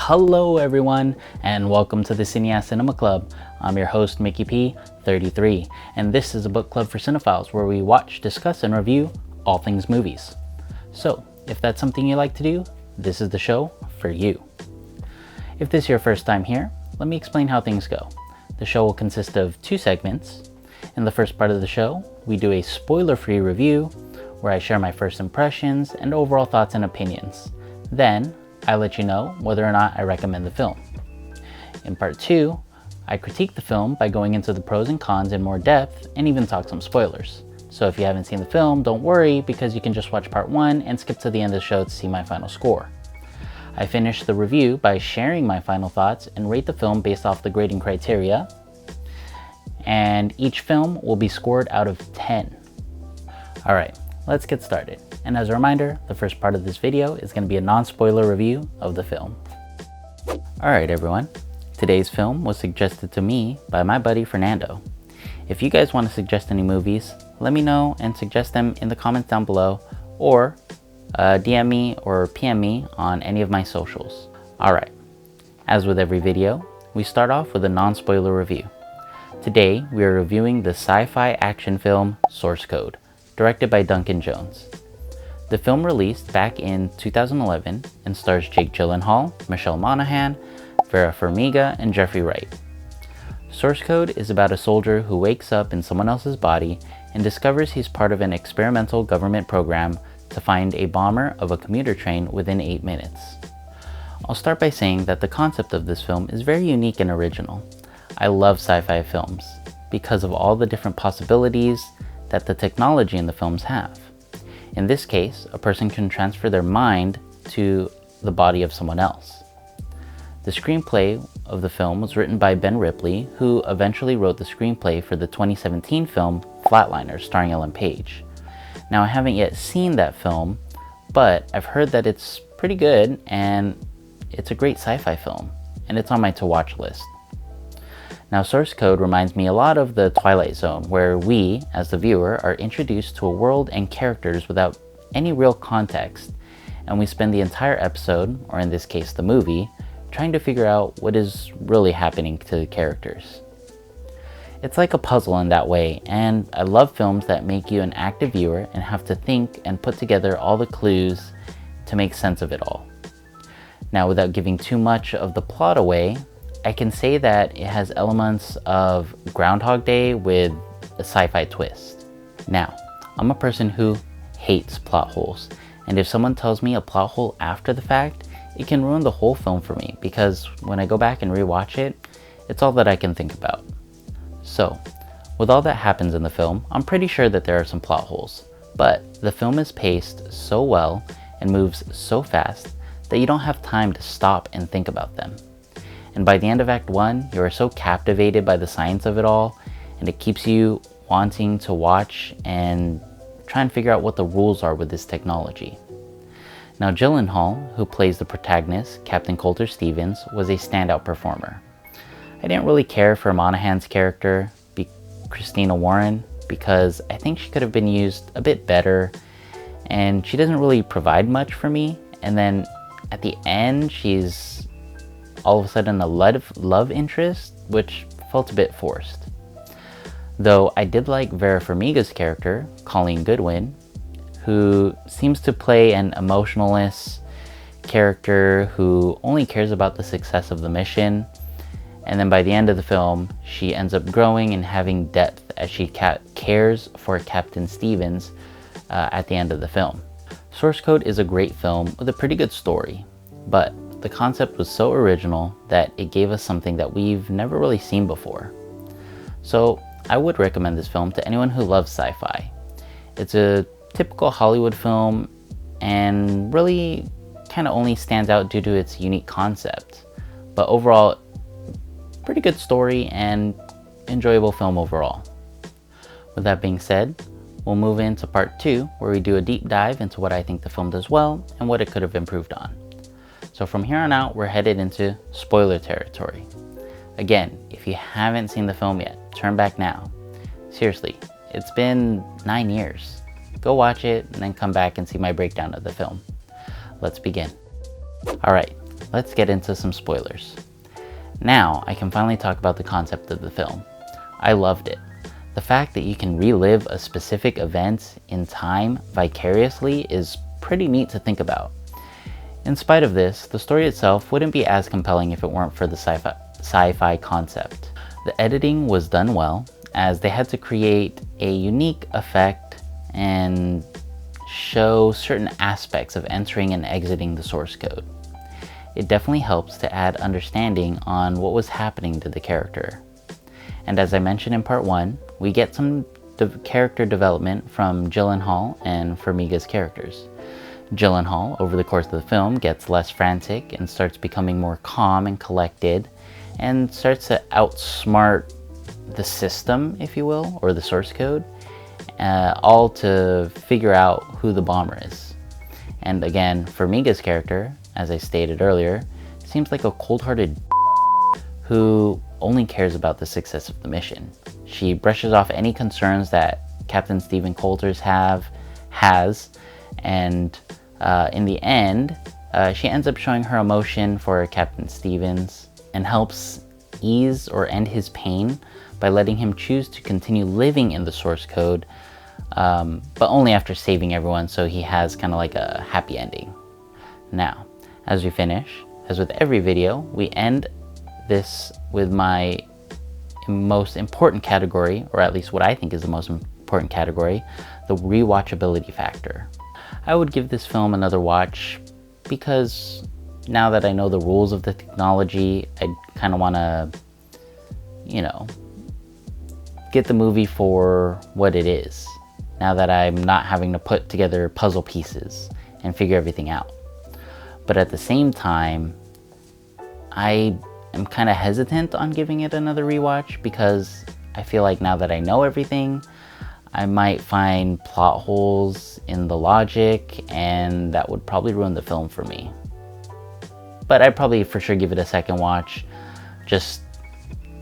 Hello everyone, and welcome to the Cinéaste Cinema Club. I'm your host, Mickey P, 33, and this is a book club for cinephiles where we watch, discuss, and review all things movies. So, if that's something you like to do, this is the show for you. If this is your first time here, let me explain how things go. The show will consist of two segments. In the first part of the show, we do a spoiler-free review where I share my first impressions and overall thoughts and opinions. Then, I let you know whether or not I recommend the film. In part 2, I critique the film by going into the pros and cons in more depth and even talk some spoilers. So if you haven't seen the film, don't worry because you can just watch part 1 and skip to the end of the show to see my final score. I finish the review by sharing my final thoughts and rate the film based off the grading criteria. And each film will be scored out of 10. Alright, let's get started. And as a reminder, the first part of this video is going to be a non-spoiler review of the film. Alright everyone, today's film was suggested to me by my buddy Fernando. If you guys want to suggest any movies, let me know and suggest them in the comments down below, or DM me or PM me on any of my socials. Alright, as with every video, we start off with a non-spoiler review. Today we are reviewing the sci-fi action film Source Code, directed by Duncan Jones. The film released back in 2011 and stars Jake Gyllenhaal, Michelle Monaghan, Vera Farmiga, and Jeffery Wright. Source Code is about a soldier who wakes up in someone else's body and discovers he's part of an experimental government program to find a bomber of a commuter train within 8 minutes. I'll start by saying that the concept of this film is very unique and original. I love sci-fi films because of all the different possibilities that the technology in the films have. In this case, a person can transfer their mind to the body of someone else. The screenplay of the film was written by Ben Ripley, who eventually wrote the screenplay for the 2017 film Flatliners, starring Ellen Page. Now, I haven't yet seen that film, but I've heard that it's pretty good and it's a great sci-fi film, and it's on my to-watch list. Now, Source Code reminds me a lot of The Twilight Zone, where we, as the viewer, are introduced to a world and characters without any real context, and we spend the entire episode, or in this case the movie, trying to figure out what is really happening to the characters. It's like a puzzle in that way, and I love films that make you an active viewer and have to think and put together all the clues to make sense of it all. Now, without giving too much of the plot away, I can say that it has elements of Groundhog Day with a sci-fi twist. Now, I'm a person who hates plot holes, and if someone tells me a plot hole after the fact, it can ruin the whole film for me because when I go back and rewatch it, it's all that I can think about. So, with all that happens in the film, I'm pretty sure that there are some plot holes, but the film is paced so well and moves so fast that you don't have time to stop and think about them. And by the end of Act 1, you are so captivated by the science of it all, and it keeps you wanting to watch and try and figure out what the rules are with this technology. Now, Gyllenhaal, who plays the protagonist, Captain Coulter Stevens, was a standout performer. I didn't really care for Monaghan's character, Christina Warren, because I think she could have been used a bit better, and she doesn't really provide much for me. And then at the end, she's all of a sudden a love interest, which felt a bit forced. Though I did like Vera Farmiga's character, Colleen Goodwin, who seems to play an emotionless character who only cares about the success of the mission, and then by the end of the film, she ends up growing and having depth as she cares for Captain Stevens at the end of the film. Source Code is a great film with a pretty good story, but the concept was so original that it gave us something that we've never really seen before. So I would recommend this film to anyone who loves sci-fi. It's a typical Hollywood film and really kind of only stands out due to its unique concept. But overall, pretty good story and enjoyable film overall. With that being said, we'll move into part 2 where we do a deep dive into what I think the film does well and what it could have improved on. So from here on out, we're headed into spoiler territory. Again, if you haven't seen the film yet, turn back now. Seriously, it's been 9 years. Go watch it and then come back and see my breakdown of the film. Let's begin. Alright, let's get into some spoilers. Now I can finally talk about the concept of the film. I loved it. The fact that you can relive a specific event in time vicariously is pretty neat to think about. In spite of this, the story itself wouldn't be as compelling if it weren't for the sci-fi concept. The editing was done well, as they had to create a unique effect and show certain aspects of entering and exiting the source code. It definitely helps to add understanding on what was happening to the character. And as I mentioned in part 1, we get some character development from Gyllenhaal and Farmiga's characters. Gyllenhaal, over the course of the film, gets less frantic and starts becoming more calm and collected, and starts to outsmart the system, if you will, or the source code, all to figure out who the bomber is. And again, Farmiga's character, as I stated earlier, seems like a cold-hearted who only cares about the success of the mission. She brushes off any concerns that Captain Stephen Coulter's has, and in the end, she ends up showing her emotion for Captain Stevens and helps ease or end his pain by letting him choose to continue living in the source code, but only after saving everyone, so he has kind of like a happy ending. Now, as we finish, as with every video, we end this with my most important category, or at least what I think is the most important category, the rewatchability factor. I would give this film another watch because now that I know the rules of the technology, I kind of want to, get the movie for what it is, now that I'm not having to put together puzzle pieces and figure everything out. But at the same time, I am kind of hesitant on giving it another rewatch because I feel like now that I know everything, I might find plot holes in the logic, and that would probably ruin the film for me. But I'd probably for sure give it a second watch, just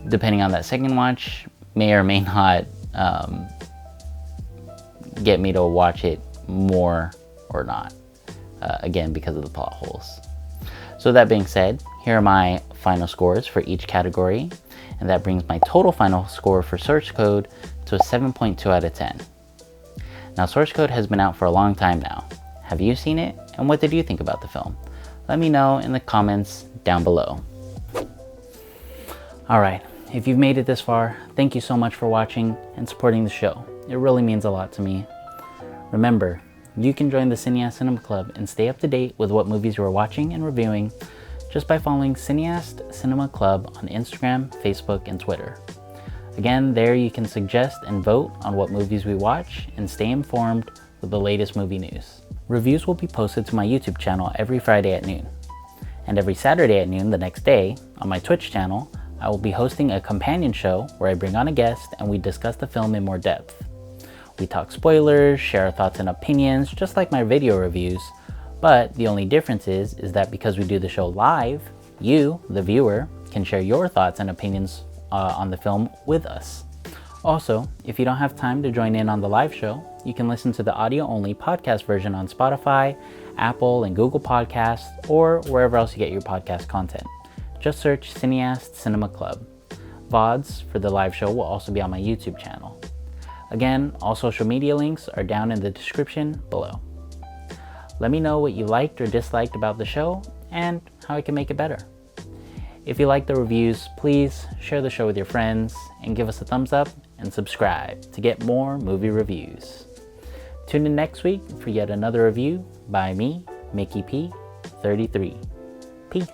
depending on that second watch, may or may not get me to watch it more or not, again, because of the plot holes. So that being said, here are my final scores for each category, and that brings my total final score for source code to a 7.2 out of 10. Now, source code has been out for a long time now. Have you seen it, and what did you think about the film? Let me know in the comments down below. Alright, if you've made it this far, thank you so much for watching and supporting the show. It really means a lot to me. Remember, you can join the Cinéaste Cinema Club and stay up to date with what movies you are watching and reviewing just by following Cinéaste Cinema Club on Instagram, Facebook, and Twitter. Again, there you can suggest and vote on what movies we watch and stay informed with the latest movie news. Reviews will be posted to my YouTube channel every Friday at noon. And every Saturday at noon the next day, on my Twitch channel, I will be hosting a companion show where I bring on a guest and we discuss the film in more depth. We talk spoilers, share our thoughts and opinions, just like my video reviews, but the only difference is that because we do the show live, you, the viewer, can share your thoughts and opinions on the film with us. Also, if you don't have time to join in on the live show, you can listen to the audio-only podcast version on Spotify, Apple, and Google Podcasts, or wherever else you get your podcast content. Just search Cinéaste Cinema Club. VODs for the live show will also be on my YouTube channel. Again, all social media links are down in the description below. Let me know what you liked or disliked about the show and how I can make it better. If you like the reviews, please share the show with your friends and give us a thumbs up and subscribe to get more movie reviews. Tune in next week for yet another review by me, Mickey P. 33. Peace.